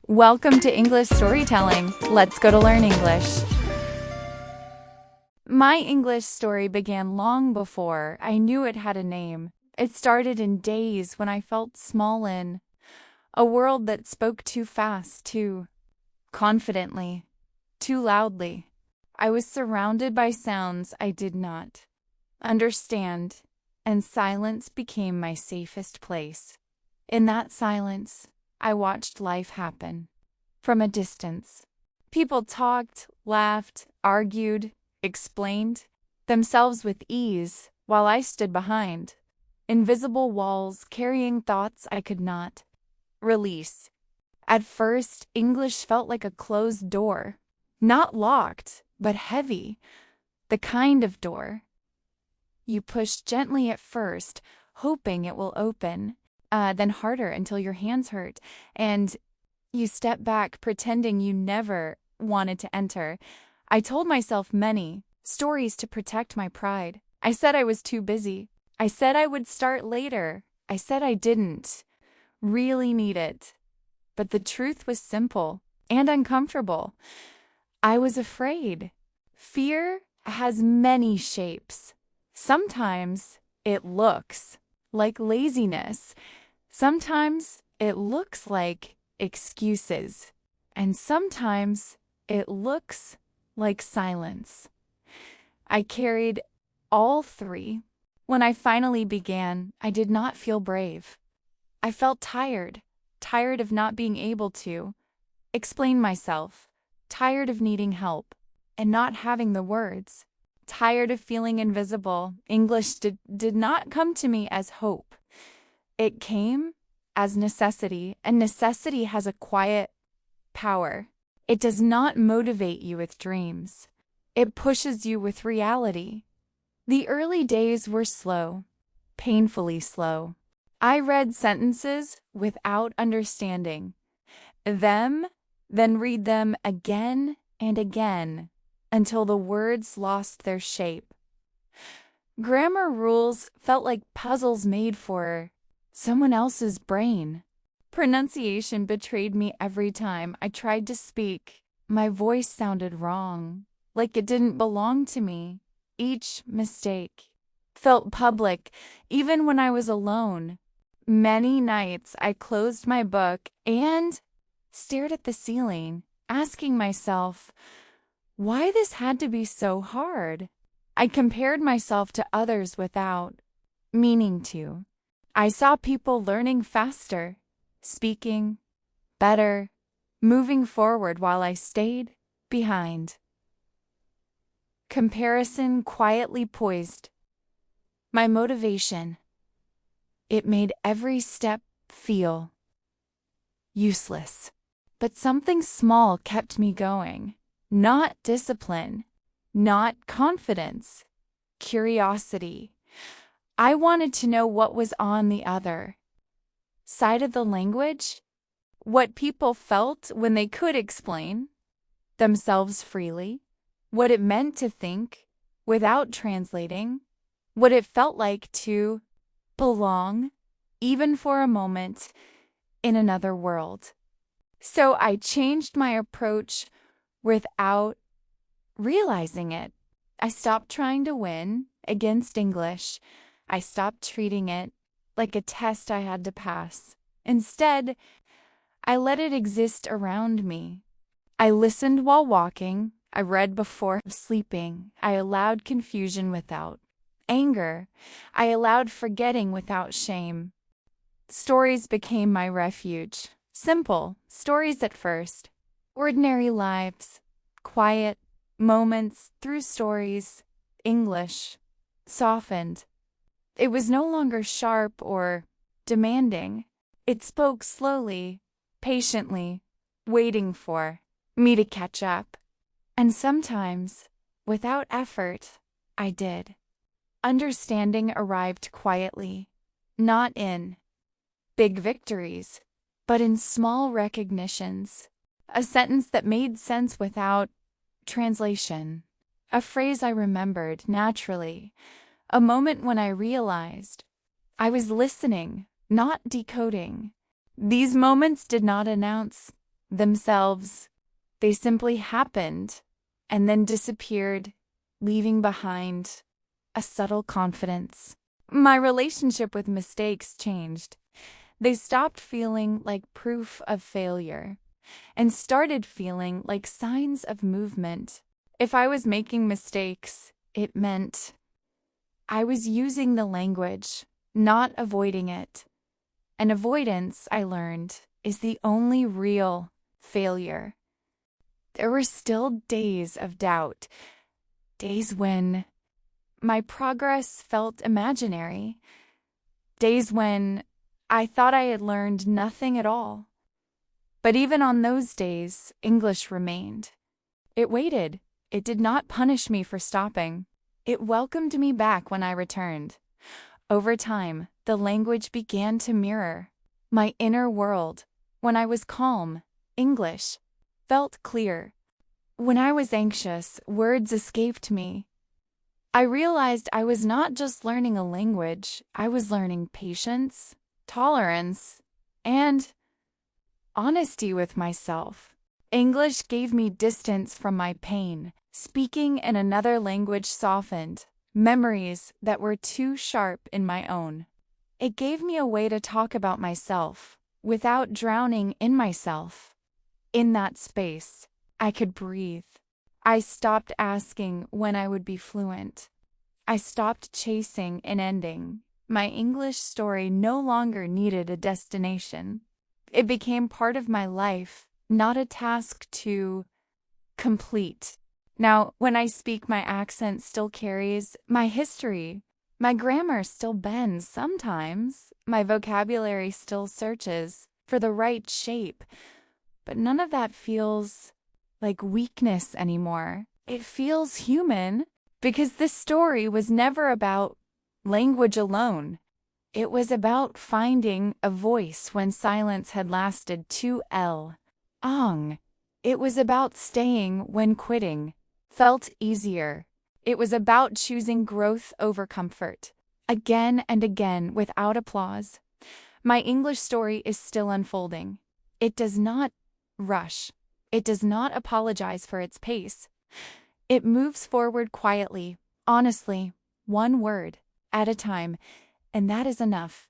Welcome to English Storytelling. Let's go to learn English. My English story began long before I knew it had a name. It started in days when I felt small in a world that spoke too fast, too confidently, too loudly. I was surrounded by sounds I did not understand, and silence became my safest place. In that silence, I watched life happen from a distance. People talked, laughed, argued, explained themselves with ease while I stood behind invisible walls carrying thoughts I could not release. At first, English felt like a closed door, not locked, but heavy, the kind of door you push gently at first, hoping it will open, then harder until your hands hurt, and you step back pretending you never wanted to enter. I told myself many stories to protect my pride. I said I was too busy. I said I would start later. I said I didn't really need it. But the truth was simple and uncomfortable. I was afraid. Fear has many shapes. Sometimes it looks like laziness. Sometimes it looks like excuses. And sometimes it looks like silence. I carried all three. When I finally began, I did not feel brave. I felt tired of not being able to explain myself, tired of needing help and not having the words, tired of feeling invisible. English did not come to me as hope. It came as necessity, and necessity has a quiet power. It does not motivate you with dreams. It pushes you with reality. The early days were slow, painfully slow. I read sentences without understanding them, then read them again and again until the words lost their shape. Grammar rules felt like puzzles made for someone else's brain. Pronunciation betrayed me every time I tried to speak. My voice sounded wrong, like it didn't belong to me. Each mistake felt public, even when I was alone. Many nights I closed my book and stared at the ceiling, asking myself why this had to be so hard. I compared myself to others without meaning to. I saw people learning faster, speaking better, moving forward while I stayed behind. Comparison quietly poised my motivation. It made every step feel useless. But something small kept me going. Not discipline, not confidence, curiosity. I wanted to know what was on the other side of the language, what people felt when they could explain themselves freely, what it meant to think without translating, what it felt like to belong, even for a moment, in another world. So I changed my approach without realizing it. I stopped trying to win against English. I stopped treating it like a test I had to pass. Instead, I let it exist around me. I listened while walking. I read before sleeping. I allowed confusion without anger. I allowed forgetting without shame. Stories became my refuge. Simple stories at first. Ordinary lives. Quiet moments through stories. English softened. It was no longer sharp or demanding. It spoke slowly, patiently, waiting for me to catch up. And sometimes, without effort, I did. Understanding arrived quietly, not in big victories, but in small recognitions. A sentence that made sense without translation. A phrase I remembered naturally. A moment when I realized I was listening, not decoding. These moments did not announce themselves. They simply happened and then disappeared, leaving behind a subtle confidence. My relationship with mistakes changed. They stopped feeling like proof of failure and started feeling like signs of movement. If I was making mistakes, it meant I was using the language, not avoiding it. And avoidance, I learned, is the only real failure. There were still days of doubt, days when my progress felt imaginary, days when I thought I had learned nothing at all. But even on those days, English remained. It waited. It did not punish me for stopping. It welcomed me back when I returned. Over time, the language began to mirror my inner world. When I was calm, English felt clear. When I was anxious, words escaped me. I realized I was not just learning a language, I was learning patience, tolerance, and honesty with myself. English gave me distance from my pain. Speaking in another language softened memories that were too sharp in my own. It gave me a way to talk about myself without drowning in myself. In that space, I could breathe. I stopped asking when I would be fluent. I stopped chasing an ending. My English story no longer needed a destination. It became part of my life, not a task to complete. Now, when I speak, my accent still carries my history. My grammar still bends sometimes. My vocabulary still searches for the right shape. But none of that feels like weakness anymore. It feels human because this story was never about language alone. It was about finding a voice when silence had lasted too long. It was about staying when quitting felt easier. It was about choosing growth over comfort. Again and again, without applause. My English story is still unfolding. It does not rush. It does not apologize for its pace. It moves forward quietly, honestly, one word at a time, and that is enough.